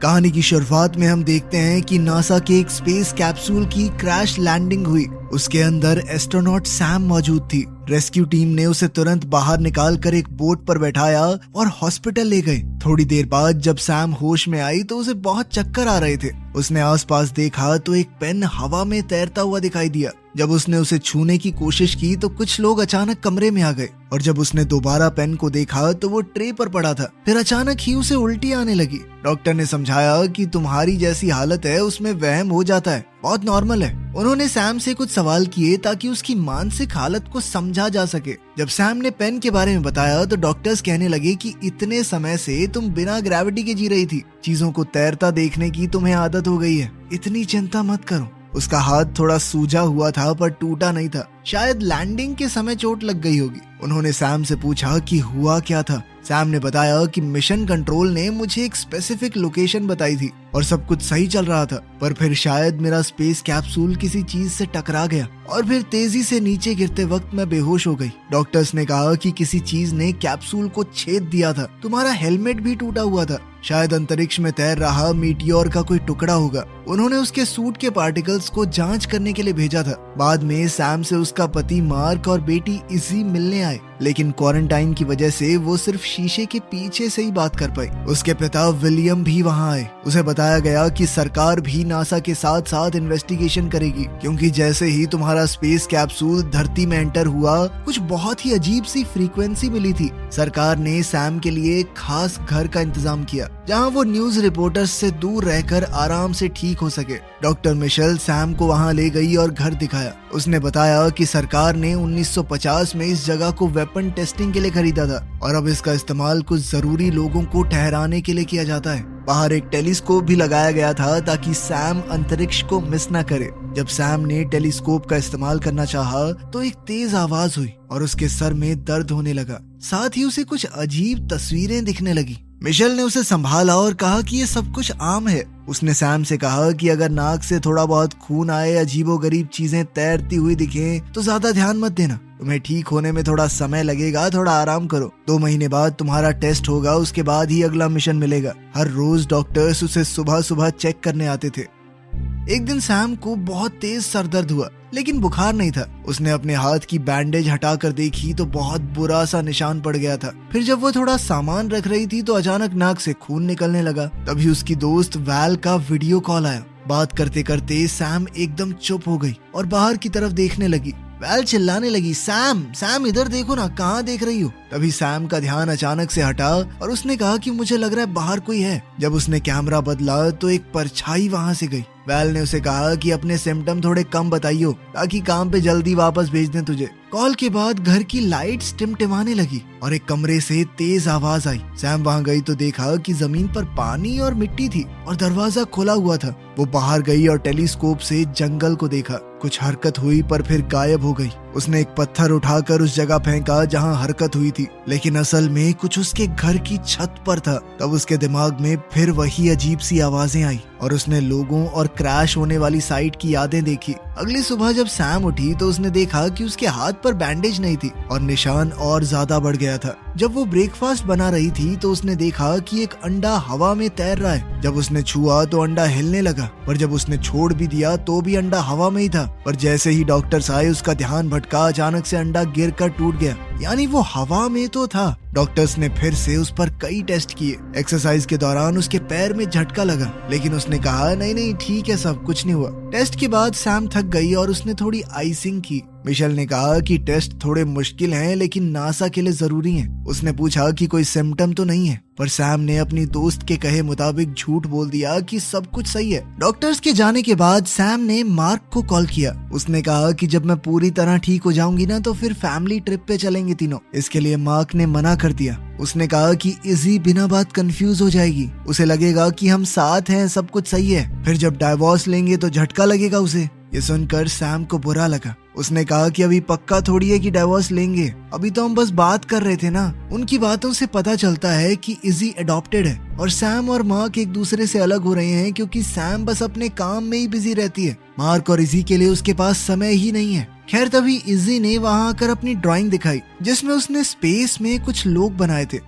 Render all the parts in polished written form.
कहानी की शुरुआत में हम देखते हैं कि नासा के एक स्पेस कैप्सूल की क्रैश लैंडिंग हुई। उसके अंदर एस्ट्रोनॉट सैम मौजूद थी। रेस्क्यू टीम ने उसे तुरंत बाहर निकालकर एक बोट पर बैठाया और हॉस्पिटल ले गए। थोड़ी देर बाद जब सैम होश में आई तो उसे बहुत चक्कर आ रहे थे। उसने आसपास देखा तो एक पेन हवा में तैरता हुआ दिखाई दिया। जब उसने उसे छूने की कोशिश की तो कुछ लोग अचानक कमरे में आ गए और जब उसने दोबारा पेन को देखा तो वो ट्रे पर पड़ा था। फिर अचानक ही उसे उल्टी आने लगी। डॉक्टर ने समझाया कि तुम्हारी जैसी हालत है उसमें वहम हो जाता है, बहुत नॉर्मल है। उन्होंने सैम से कुछ सवाल किए ताकि उसकी मानसिक हालत को समझा जा सके। जब सैम ने पेन के बारे में बताया तो डॉक्टर्स कहने लगे कि इतने समय से तुम बिना ग्रेविटी के जी रही थी, चीजों को तैरता देखने की तुम्हें आदत हो गई है, इतनी चिंता मत करो। उसका हाथ थोड़ा सूजा हुआ था पर टूटा नहीं था, शायद लैंडिंग के समय चोट लग गई होगी। उन्होंने सैम से पूछा कि हुआ क्या था। सैम ने बताया कि मिशन कंट्रोल ने मुझे एक स्पेसिफिक लोकेशन बताई थी और सब कुछ सही चल रहा था, पर फिर शायद मेरा स्पेस कैप्सूल किसी चीज से टकरा गया और फिर तेजी से नीचे गिरते वक्त मैं बेहोश हो गई। डॉक्टर्स ने कहा कि किसी चीज ने कैप्सूल को छेद दिया था। तुम्हारा हेलमेट भी टूटा हुआ था, शायद अंतरिक्ष में तैर रहा मीटियोर का कोई टुकड़ा होगा। उन्होंने उसके सूट के पार्टिकल्स को जांच करने के लिए भेजा था। बाद में सैम से उसका पति मार्क और बेटी इजी मिलने आए, लेकिन क्वारंटाइन की वजह से वो सिर्फ शीशे के पीछे से ही बात कर पाई। उसके पिता विलियम भी वहाँ आए। उसे बताया गया कि सरकार भी नासा के साथ साथ इन्वेस्टिगेशन करेगी, क्योंकि जैसे ही तुम्हारा स्पेस कैप्सूल धरती में एंटर हुआ कुछ बहुत ही अजीब सी फ्रीक्वेंसी मिली थी। सरकार ने सैम के लिए एक खास घर का इंतजाम किया जहाँ वो न्यूज रिपोर्टर्स से दूर रहकर आराम से ठीक हो सके। डॉक्टर मिशेल सैम को वहाँ ले गई और घर दिखाया। उसने बताया कि सरकार ने 1950 में इस जगह को वेपन टेस्टिंग के लिए खरीदा था और अब इसका इस्तेमाल कुछ जरूरी लोगों को ठहराने के लिए किया जाता है। बाहर एक टेलीस्कोप भी लगाया गया था ताकि सैम अंतरिक्ष को मिस न करे। जब सैम ने टेलीस्कोप का इस्तेमाल करना चाहा तो एक तेज आवाज हुई और उसके सर में दर्द होने लगा। साथ ही उसे कुछ अजीब तस्वीरें दिखने लगी। मिशेल ने उसे संभाला और कहा कि ये सब कुछ आम है। उसने सैम से कहा कि अगर नाक से थोड़ा बहुत खून आए, अजीबोगरीब चीजें तैरती हुई दिखें तो ज्यादा ध्यान मत देना। तुम्हें ठीक होने में थोड़ा समय लगेगा, थोड़ा आराम करो। 2 महीने बाद तुम्हारा टेस्ट होगा, उसके बाद ही अगला मिशन मिलेगा। हर रोज डॉक्टर्स उसे सुबह सुबह चेक करने आते थे। एक दिन सैम को बहुत तेज सर दर्द हुआ, लेकिन बुखार नहीं था। उसने अपने हाथ की बैंडेज हटाकर देखी तो बहुत बुरा सा निशान पड़ गया था। फिर जब वो थोड़ा सामान रख रही थी तो अचानक नाक से खून निकलने लगा। तभी उसकी दोस्त वैल का वीडियो कॉल आया। बात करते करते सैम एकदम चुप हो गई और बाहर की तरफ देखने लगी। वैल चिल्लाने लगी, सैम सैम इधर देखो ना, कहाँ देख रही हो? तभी सैम का ध्यान अचानक से हटा और उसने कहा कि मुझे लग रहा है बाहर कोई है। जब उसने कैमरा बदला तो एक परछाई वहाँ से गई। वैल ने उसे कहा कि अपने सिम्टम थोड़े कम बताइयो ताकि काम पे जल्दी वापस भेज दें तुझे। कॉल के बाद घर की लाइट्स टिमटिमाने लगी और एक कमरे से तेज आवाज आई। सैम वहाँ गई तो देखा कि जमीन पर पानी और मिट्टी थी और दरवाजा खुला हुआ था। वो बाहर गई और टेलीस्कोप से जंगल को देखा। कुछ हरकत हुई पर फिर गायब हो गई। उसने एक पत्थर उठाकर उस जगह फेंका जहाँ हरकत हुई थी, लेकिन असल में कुछ उसके घर की छत पर था। तब उसके दिमाग में फिर वही अजीब सी आवाजें आई और उसने लोगों और क्रैश होने वाली साइट की यादें देखी। अगली सुबह जब सैम उठी तो उसने देखा कि उसके हाथ पर बैंडेज नहीं थी और निशान और ज्यादा बढ़ गया था। जब वो ब्रेकफास्ट बना रही थी तो उसने देखा कि एक अंडा हवा में तैर रहा है। जब उसने छुआ तो अंडा हिलने लगा, पर जब उसने छोड़ भी दिया तो भी अंडा हवा में ही था। पर जैसे ही डॉक्टर्स आए उसका ध्यान भटका, अचानक से अंडा गिरकर टूट गया, यानी वो हवा में तो था। डॉक्टर्स ने फिर से उस पर कई टेस्ट किए। एक्सरसाइज के दौरान उसके पैर में झटका लगा, लेकिन उसने कहा नहीं नहीं ठीक है, सब कुछ नहीं हुआ। टेस्ट के बाद सैम थक गई और उसने थोड़ी आइसिंग की। मिशेल ने कहा कि टेस्ट थोड़े मुश्किल हैं लेकिन नासा के लिए जरूरी हैं। उसने पूछा कि कोई सिम्टम तो नहीं है, पर सैम ने अपनी दोस्त के कहे मुताबिक झूठ बोल दिया कि सब कुछ सही है। डॉक्टर्स के जाने के बाद सैम ने मार्क को कॉल किया। उसने कहा कि जब मैं पूरी तरह ठीक हो जाऊंगी ना तो फिर फैमिली ट्रिप पे चलेंगे तीनों। इसके लिए मार्क ने मना कर दिया। उसने कहा कि इजी बिना बात कंफ्यूज हो जाएगी, उसे लगेगा कि हम साथ हैं, सब कुछ सही है। फिर जब डाइवोर्स लेंगे तो झटका लगेगा उसे। ये सुनकर सैम को बुरा लगा। उसने कहा कि अभी पक्का थोड़ी है कि डाइवोर्स लेंगे, अभी तो हम बस बात कर रहे थे ना। उनकी बातों से पता चलता है कि इजी अडॉप्टेड है और सैम और मार्क एक दूसरे से अलग हो रहे हैं क्योंकि सैम बस अपने काम में ही बिजी रहती है। मार्क और इजी के लिए उसके पास समय ही नहीं है। खैर तभी इजी ने वहाँ आकर अपनी ड्राइंग दिखाई जिसमें उसने स्पेस में कुछ लोग बनाए थे।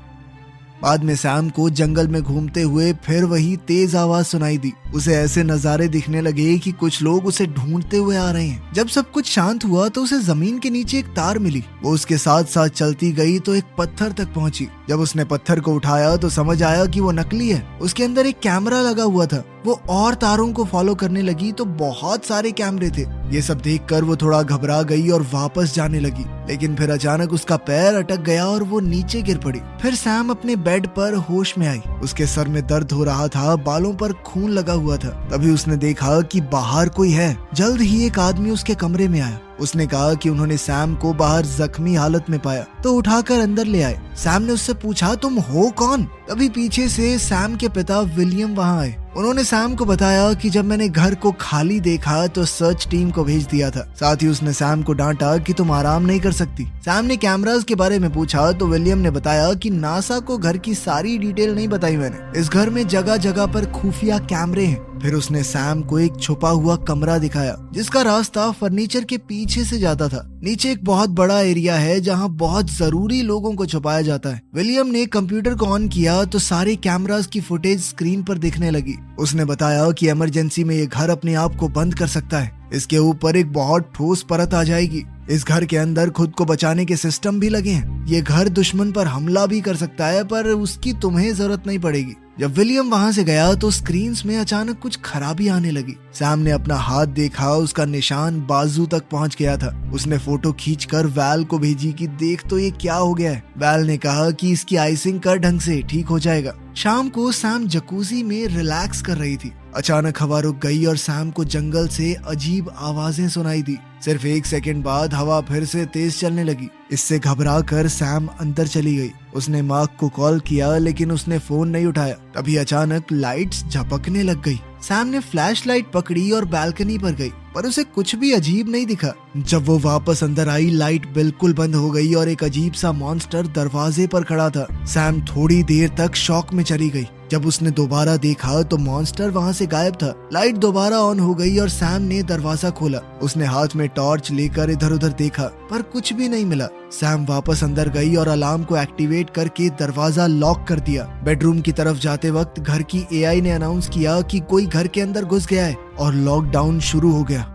बाद में सैम को जंगल में घूमते हुए फिर वही तेज आवाज सुनाई दी। उसे ऐसे नजारे दिखने लगे कि कुछ लोग उसे ढूंढते हुए आ रहे हैं। जब सब कुछ शांत हुआ तो उसे जमीन के नीचे एक तार मिली। वो उसके साथ साथ चलती गई तो एक पत्थर तक पहुंची। जब उसने पत्थर को उठाया तो समझ आया कि वो नकली है। उसके अंदर एक कैमरा लगा हुआ था। वो और तारों को फॉलो करने लगी तो बहुत सारे कैमरे थे। ये सब देखकर वो थोड़ा घबरा गई और वापस जाने लगी, लेकिन फिर अचानक उसका पैर अटक गया और वो नीचे गिर पड़ी। फिर सैम अपने बेड पर होश में आई। उसके सर में दर्द हो रहा था, बालों पर खून लगा हुआ था। तभी उसने देखा कि बाहर कोई है। जल्द ही एक आदमी उसके कमरे में आया। उसने कहा कि उन्होंने सैम को बाहर जख्मी हालत में पाया तो उठाकर अंदर ले आए। सैम ने उससे पूछा, तुम हो कौन? तभी पीछे से सैम के पिता विलियम वहां आए। उन्होंने सैम को बताया कि जब मैंने घर को खाली देखा तो सर्च टीम को भेज दिया था। साथ ही उसने सैम को डांटा कि तुम आराम नहीं कर सकती। सैम ने कैमरास के बारे में पूछा तो विलियम ने बताया कि नासा को घर की सारी डिटेल नहीं बताई मैंने। इस घर में जगह जगह पर खुफिया कैमरे हैं। फिर उसने सैम को एक छुपा हुआ कमरा दिखाया जिसका रास्ता फर्नीचर के पीछे से जाता था। नीचे एक बहुत बड़ा एरिया है जहां बहुत जरूरी लोगों को छुपाया जाता है। विलियम ने कंप्यूटर को ऑन किया तो सारे कैमरास की फुटेज स्क्रीन पर दिखने लगी। उसने बताया कि इमरजेंसी में ये घर अपने आप को बंद कर सकता है। इसके ऊपर एक बहुत ठोस परत आ जाएगी। इस घर के अंदर खुद को बचाने के सिस्टम भी लगे हैं। ये घर दुश्मन पर हमला भी कर सकता है, पर उसकी तुम्हें जरूरत नहीं पड़ेगी। जब विलियम वहां से गया तो स्क्रीन्स में अचानक कुछ खराबी आने लगी। सैम ने अपना हाथ देखा, उसका निशान बाजू तक पहुंच गया था। उसने फोटो खींचकर वैल को भेजी कि देख तो ये क्या हो गया है। वैल ने कहा कि इसकी आइसिंग कर ढंग से, ठीक हो जाएगा। शाम को सैम जकूजी में रिलैक्स कर रही थी। अचानक हवा रुक गई और सैम को जंगल से अजीब आवाजें सुनाई दी। सिर्फ एक सेकंड बाद हवा फिर से तेज चलने लगी। इससे घबरा कर सैम अंदर चली गई। उसने मार्क को कॉल किया लेकिन उसने फोन नहीं उठाया। तभी अचानक लाइट्स झपकने लग गई। सैम ने फ्लैश लाइट पकड़ी और बालकनी पर गई, पर उसे कुछ भी अजीब नहीं दिखा। जब वो वापस अंदर आई, लाइट बिल्कुल बंद हो गई और एक अजीब सा मॉन्स्टर दरवाजे पर खड़ा था। सैम थोड़ी देर तक शॉक में चली गई। जब उसने दोबारा देखा तो मॉन्स्टर वहां से गायब था। लाइट दोबारा ऑन हो गई और सैम ने दरवाजा खोला। उसने हाथ में टॉर्च लेकर इधर उधर देखा, पर कुछ भी नहीं मिला। सैम वापस अंदर गई और अलार्म को एक्टिवेट करके दरवाजा लॉक कर दिया। बेडरूम की तरफ जाते वक्त घर की एआई ने अनाउंस किया कि कोई घर के अंदर घुस गया है और लॉकडाउन शुरू हो गया।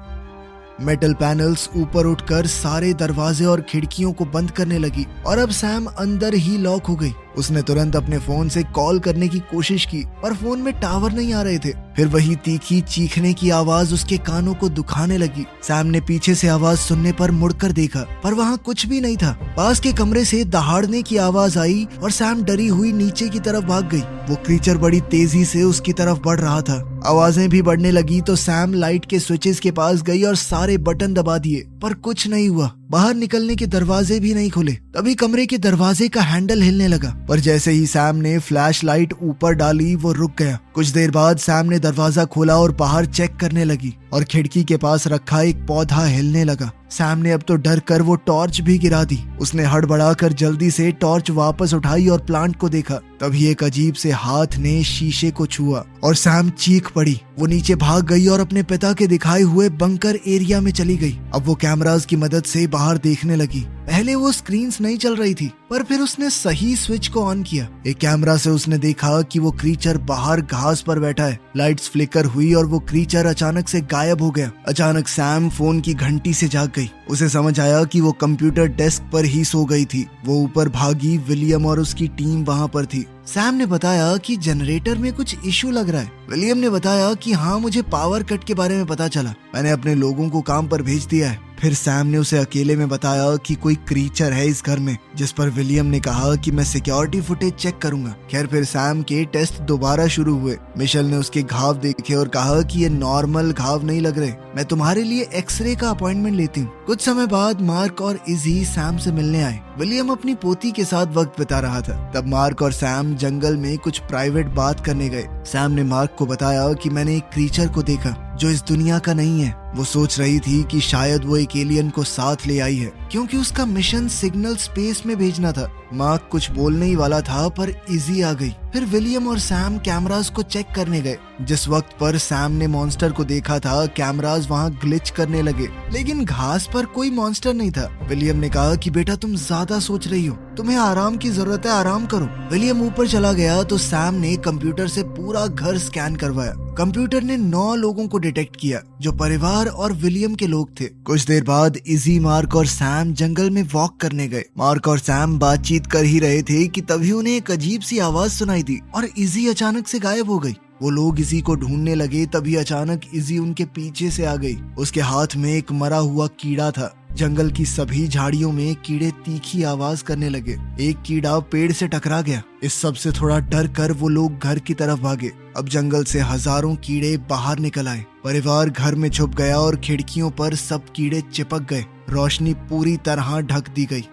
मेटल पैनल्स ऊपर उठकर सारे दरवाजे और खिड़कियों को बंद करने लगी और अब सैम अंदर ही लॉक हो गई। उसने तुरंत अपने फोन से कॉल करने की कोशिश की, पर फोन में टावर नहीं आ रहे थे। फिर वही तीखी चीखने की आवाज उसके कानों को दुखाने लगी। सैम ने पीछे से आवाज सुनने पर मुड़कर देखा, पर वहाँ कुछ भी नहीं था। पास के कमरे से दहाड़ने की आवाज आई और सैम डरी हुई नीचे की तरफ भाग गई। वो क्रीचर बड़ी तेजी से उसकी तरफ बढ़ रहा था। आवाजें भी बढ़ने लगी तो सैम लाइट के स्विचेस के पास गई और सारे बटन दबा दिए, पर कुछ नहीं हुआ। बाहर निकलने के दरवाजे भी नहीं खुले। तभी कमरे के दरवाजे का हैंडल हिलने लगा, पर जैसे ही सैम ने फ्लैश लाइट ऊपर डाली वो रुक गया। कुछ देर बाद सैम ने दरवाजा खोला और बाहर चेक करने लगी और खिड़की के पास रखा एक पौधा हिलने लगा। सैम ने अब तो डर कर वो टॉर्च भी गिरा दी। उसने हड़बड़ाकर जल्दी से टॉर्च वापस उठाई और प्लांट को देखा। तभी एक अजीब से हाथ ने शीशे को छुआ और सैम चीख पड़ी। वो नीचे भाग गई और अपने पिता के दिखाए हुए बंकर एरिया में चली गई। अब वो कैमरास की मदद से बाहर देखने लगी। पहले वो स्क्रीन्स नहीं चल रही थी, पर फिर उसने सही स्विच को ऑन किया। एक कैमरा से उसने देखा कि वो क्रीचर बाहर घास पर बैठा है। लाइट्स फ्लिकर हुई और वो क्रीचर अचानक से गायब हो गया। अचानक सैम फोन की घंटी से जाग गई। उसे समझ आया कि वो कंप्यूटर डेस्क पर ही सो गई थी। वो ऊपर भागी। विलियम और उसकी टीम वहां पर थी। सैम ने बताया कि जनरेटर में कुछ इशू लग रहा है। विलियम ने बताया कि हाँ, मुझे पावर कट के बारे में पता चला। मैंने अपने लोगों को काम पर भेज दिया है। फिर सैम ने उसे अकेले में बताया कि कोई क्रीचर है इस घर में, जिस पर विलियम ने कहा कि मैं सिक्योरिटी फुटेज चेक करूंगा। खैर फिर सैम के टेस्ट दोबारा शुरू हुए। मिशेल ने उसके घाव देखे और कहा कि ये नॉर्मल घाव नहीं लग रहे, मैं तुम्हारे लिए एक्सरे का अपॉइंटमेंट लेती हूँ। कुछ समय बाद मार्क और इजी सैम से मिलने आए। विलियम अपनी पोती के साथ वक्त बिता रहा था। तब मार्क और सैम जंगल में कुछ प्राइवेट बात करने गए। सैम ने मार्क को बताया कि मैंने एक क्रीचर को देखा जो इस दुनिया का नहीं है। वो सोच रही थी कि शायद वो एक एलियन को साथ ले आई है, क्योंकि उसका मिशन सिग्नल स्पेस में भेजना था। मार्क कुछ बोलने ही वाला था पर इजी आ गई। फिर विलियम और सैम कैमरास को चेक करने गए। जिस वक्त पर सैम ने मॉन्स्टर को देखा था, कैमरास वहाँ ग्लिच करने लगे, लेकिन घास पर कोई मॉन्स्टर नहीं था। विलियम ने कहा कि बेटा तुम ज्यादा सोच रही हो, तुम्हें आराम की जरूरत है, आराम करो। विलियम ऊपर चला गया तो सैम ने कंप्यूटर से पूरा घर स्कैन करवाया। कंप्यूटर ने 9 लोगों को डिटेक्ट किया जो परिवार और विलियम के लोग थे। कुछ देर बाद इजी, मार्क और सैम जंगल में वॉक करने गए। मार्क और सैम बातचीत कर ही रहे थे कि तभी उन्हें एक अजीब सी आवाज सुनाई दी और इजी अचानक से गायब हो गई। वो लोग इजी को ढूंढने लगे, तभी अचानक इजी उनके पीछे से आ गई। उसके हाथ में एक मरा हुआ कीड़ा था। जंगल की सभी झाड़ियों में कीड़े तीखी आवाज करने लगे। एक कीड़ा पेड़ से टकरा गया। इस सब से थोड़ा डर कर वो लोग घर की तरफ भागे। अब जंगल से हजारों कीड़े बाहर निकल आए। परिवार घर में छुप गया और खिड़कियों पर सब कीड़े चिपक गए। रोशनी पूरी तरह ढक दी गई।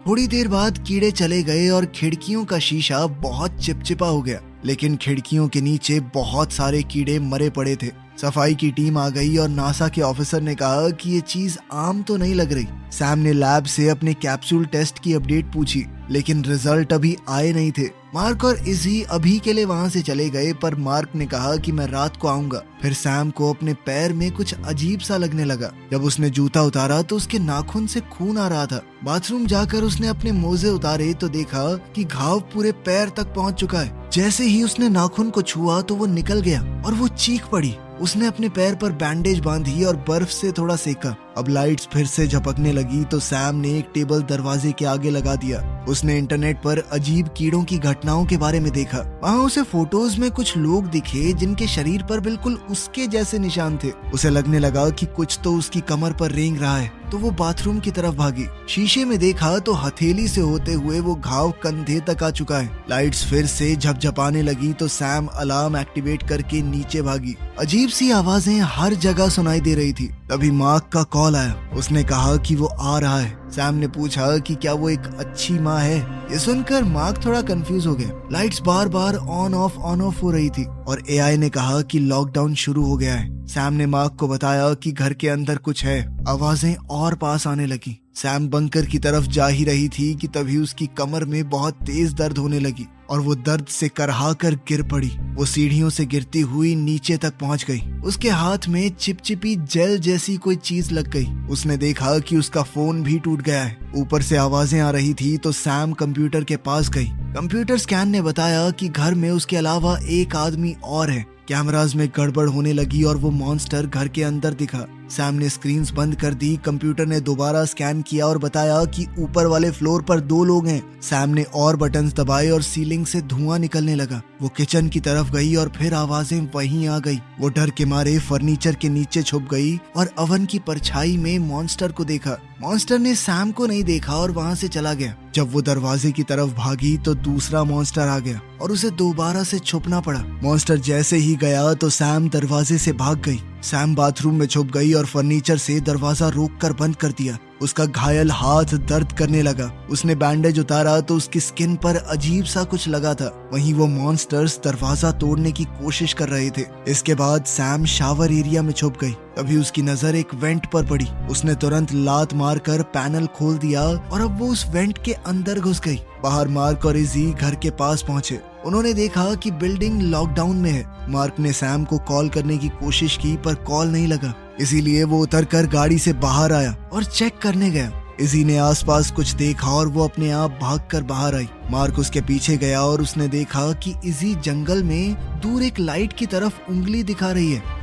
थोड़ी देर बाद कीड़े चले गए और खिड़कियों का शीशा बहुत चिपचिपा हो गया, लेकिन खिड़कियों के नीचे बहुत सारे कीड़े मरे पड़े थे। सफाई की टीम आ गई और नासा के ऑफिसर ने कहा कि ये चीज आम तो नहीं लग रही। सैम ने लैब से अपने कैप्सूल टेस्ट की अपडेट पूछी, लेकिन रिजल्ट अभी आए नहीं थे। मार्क और इजी अभी के लिए वहां से चले गए, पर मार्क ने कहा कि मैं रात को आऊंगा। फिर सैम को अपने पैर में कुछ अजीब सा लगने लगा। जब उसने जूता उतारा तो उसके नाखून से खून आ रहा था। बाथरूम जाकर उसने अपने मोजे उतारे तो देखा कि घाव पूरे पैर तक पहुंच चुका है। जैसे ही उसने नाखून को छुआ तो वो निकल गया और वो चीख पड़ी। उसने अपने पैर पर बैंडेज बांधी और बर्फ से थोड़ा सेका। अब लाइट्स फिर से झपकने लगी तो सैम ने एक टेबल दरवाजे के आगे लगा दिया। उसने इंटरनेट पर अजीब कीड़ों की घटनाओं के बारे में देखा। वहाँ उसे फोटोज में कुछ लोग दिखे जिनके शरीर पर बिल्कुल उसके जैसे निशान थे। उसे लगने लगा कि कुछ तो उसकी कमर पर रेंग रहा है, तो वो बाथरूम की तरफ भागी। शीशे में देखा तो हथेली से होते हुए वो घाव कंधे तक आ चुका है। लाइट्स फिर से झपझपाने लगी तो सैम अलार्म एक्टिवेट करके नीचे भागी। अजीब सी आवाजें हर जगह सुनाई दे रही थी। तभी मार्क का कॉल आया। उसने कहा कि वो आ रहा है। सैम ने पूछा कि क्या वो एक अच्छी माँ है। ये सुनकर मार्क थोड़ा कंफ्यूज हो गया। Lights bar bar on off हो रही थी और एआई ने कहा कि लॉकडाउन शुरू हो गया है। सैम ने मार्क को बताया कि घर के अंदर कुछ है। आवाजें और पास आने लगी। सैम बंकर की तरफ जा ही रही थी कि तभी उसकी कमर में बहुत तेज दर्द होने लगी और वो दर्द से करहा कर गिर पड़ी। वो सीढ़ियों से गिरती हुई नीचे तक पहुंच गई। उसके हाथ में चिपचिपी जेल जैसी कोई चीज लग गई। उसने देखा कि उसका फोन भी टूट गया है। ऊपर से आवाजें आ रही थी तो सैम कंप्यूटर के पास गई। कंप्यूटर स्कैन ने बताया कि घर में उसके अलावा एक आदमी और है। कैमरास में गड़बड़ होने लगी और वो मॉन्स्टर घर के अंदर दिखा। सैम ने स्क्रीन्स बंद कर दी। कंप्यूटर ने दोबारा स्कैन किया और बताया कि ऊपर वाले फ्लोर पर 2 लोग हैं। सैम ने और बटन्स दबाए और सीलिंग से धुआं निकलने लगा। वो किचन की तरफ गई और फिर आवाजें वहीं आ गई। वो डर के मारे फर्नीचर के नीचे छुप गई और ओवन की परछाई में मॉन्स्टर को देखा। मॉन्स्टर ने सैम को नहीं देखा और वहां से चला गया। जब वो दरवाजे की तरफ भागी तो दूसरा मॉन्स्टर आ गया और उसे दोबारा से छुपना पड़ा। मॉन्स्टर जैसे ही गया तो सैम दरवाजे से भाग गई। सैम बाथरूम में छुप गई और फर्नीचर से दरवाजा रोककर बंद कर दिया। उसका घायल हाथ दर्द करने लगा। उसने बैंडेज उतारा तो उसकी स्किन पर अजीब सा कुछ लगा था। वहीं वो मॉन्स्टर्स दरवाजा तोड़ने की कोशिश कर रहे थे। इसके बाद सैम शावर एरिया में छुप गई। तभी उसकी नजर एक वेंट पर पड़ी। उसने तुरंत लात मारकर पैनल खोल दिया और अब वो उस वेंट के अंदर घुस गई। बाहर मार्क और इजी घर के पास पहुंचे। उन्होंने देखा कि बिल्डिंग लॉकडाउन में है। मार्क ने सैम को कॉल करने की कोशिश की पर कॉल नहीं लगा। इसीलिए वो उतरकर गाड़ी से बाहर आया और चेक करने गया। इजी ने आसपास कुछ देखा और वो अपने आप भागकर बाहर आई। मार्क उसके पीछे गया और उसने देखा कि इजी जंगल में दूर एक लाइट की तरफ उंगली दिखा रही है।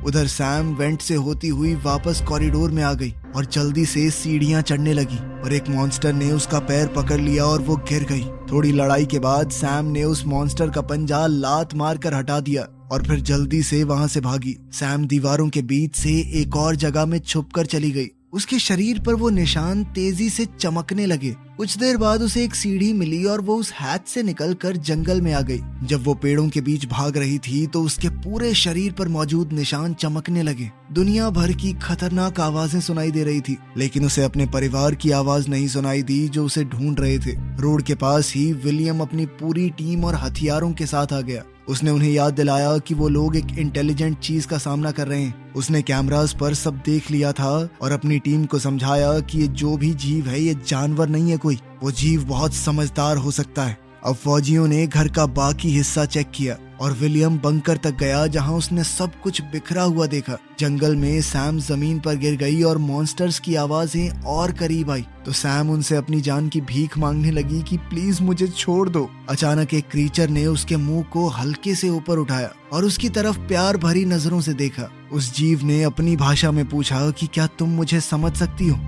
उधर सैम वेंट से होती हुई वापस कॉरिडोर में आ गई और जल्दी से सीढ़ियां चढ़ने लगी और एक मॉन्स्टर ने उसका पैर पकड़ लिया और वो गिर गई। थोड़ी लड़ाई के बाद सैम ने उस मॉन्स्टर का पंजा लात मारकर हटा दिया और फिर जल्दी से वहां से भागी। सैम दीवारों के बीच से एक और जगह में छुपकर चली गई। उसके शरीर पर वो निशान तेजी से चमकने लगे। कुछ देर बाद उसे एक सीढ़ी मिली और वो उस हैच से निकलकर जंगल में आ गई। जब वो पेड़ों के बीच भाग रही थी तो उसके पूरे शरीर पर मौजूद निशान चमकने लगे। दुनिया भर की खतरनाक आवाजें सुनाई दे रही थी, लेकिन उसे अपने परिवार की आवाज नहीं सुनाई दी जो उसे ढूंढ रहे थे। रोड के पास ही विलियम अपनी पूरी टीम और हथियारों के साथ आ गया। उसने उन्हें याद दिलाया कि वो लोग एक इंटेलिजेंट चीज का सामना कर रहे हैं। उसने कैमरास पर सब देख लिया था और अपनी टीम को समझाया कि ये जो भी जीव है ये जानवर नहीं है कोई, वो जीव बहुत समझदार हो सकता है। अब फौजियों ने घर का बाकी हिस्सा चेक किया और विलियम बंकर तक गया जहां उसने सब कुछ बिखरा हुआ देखा। जंगल में सैम जमीन पर गिर गई और मॉन्स्टर्स की आवाजें और करीब आई तो सैम उनसे अपनी जान की भीख मांगने लगी कि प्लीज मुझे छोड़ दो। अचानक एक क्रीचर ने उसके मुंह को हल्के से ऊपर उठाया और उसकी तरफ प्यार भरी नजरों से देखा। उस जीव ने अपनी भाषा में पूछा कि क्या तुम मुझे समझ सकती हो।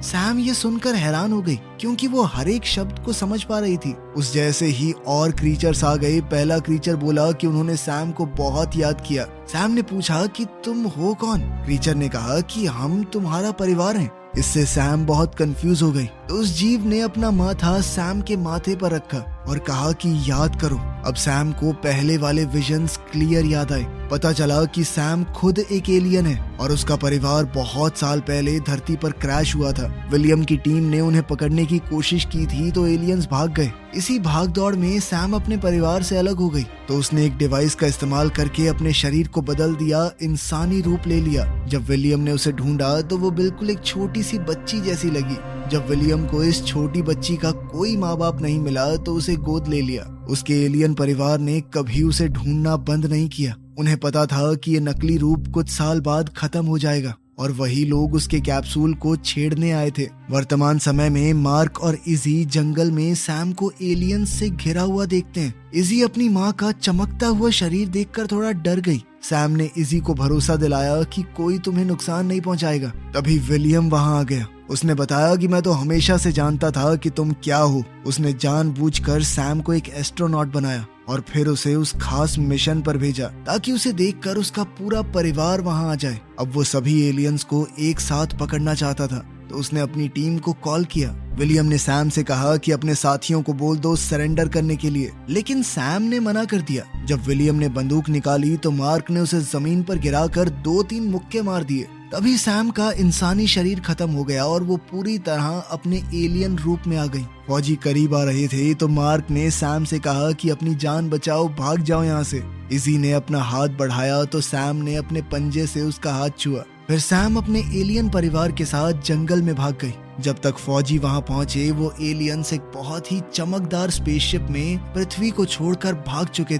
सैम ये सुनकर हैरान हो गई क्योंकि वो हर एक शब्द को समझ पा रही थी। उस जैसे ही और क्रीचर्स आ गए। पहला क्रीचर बोला कि उन्होंने सैम को बहुत याद किया। सैम ने पूछा कि तुम हो कौन? क्रीचर ने कहा कि हम तुम्हारा परिवार हैं। इससे सैम बहुत कंफ्यूज हो गई तो उस जीव ने अपना माथा सैम के माथे पर रखा और कहा कि याद करो। अब सैम को पहले वाले विजन्स क्लियर याद आए। पता चला कि सैम खुद एक एलियन है और उसका परिवार बहुत साल पहले धरती पर क्रैश हुआ था। विलियम की टीम ने उन्हें पकड़ने की कोशिश की थी तो एलियंस भाग गए। इसी भागदौड़ में सैम अपने परिवार से अलग हो गई तो उसने एक डिवाइस का इस्तेमाल करके अपने शरीर को बदल दिया, इंसानी रूप ले लिया। जब विलियम ने उसे ढूंढा तो वो बिल्कुल एक छोटी सी बच्ची जैसी लगी। जब विलियम को इस छोटी बच्ची का कोई माँ बाप नहीं मिला तो उसे गोद ले लिया। उसके एलियन परिवार ने कभी उसे ढूंढना बंद नहीं किया। उन्हें पता था कि ये नकली रूप कुछ साल बाद खत्म हो जाएगा और वही लोग उसके कैप्सूल को छेड़ने आए थे। वर्तमान समय में मार्क और इजी जंगल में सैम को एलियंस से घिरा हुआ देखते हैं। इजी अपनी माँ का चमकता हुआ शरीर देखकर थोड़ा डर गई। सैम ने इजी को भरोसा दिलाया कि कोई तुम्हें नुकसान नहीं पहुंचाएगा। तभी विलियम वहां आ गया। उसने बताया कि मैं तो हमेशा से जानता था कि तुम क्या हो। उसने जानबूझकर सैम को एक एस्ट्रोनॉट बनाया और फिर उसे उस खास मिशन पर भेजा ताकि उसे देखकर उसका पूरा परिवार वहां आ जाए। अब वो सभी एलियंस को एक साथ पकड़ना चाहता था तो उसने अपनी टीम को कॉल किया। विलियम ने सैम से कहा कि अपने साथियों को बोल दो सरेंडर करने के लिए, लेकिन सैम ने मना कर दिया। जब विलियम ने बंदूक निकाली तो मार्क ने उसे जमीन पर गिराकर 2-3 मुक्के मार दिए। तभी सैम का इंसानी शरीर खत्म हो गया और वो पूरी तरह अपने एलियन रूप में आ गई। फौजी करीब आ रहे थे तो मार्क ने सैम से कहा कि अपनी जान बचाओ, भाग जाओ यहाँ से। इजी ने अपना हाथ बढ़ाया तो सैम ने अपने पंजे से उसका हाथ छुआ। फिर सैम अपने एलियन परिवार के साथ जंगल में भाग गई। जब तक फौजी वहां पहुंचे वो एलियंस एक बहुत ही चमकदार स्पेसशिप में पृथ्वी को छोड़कर भाग चुके थे।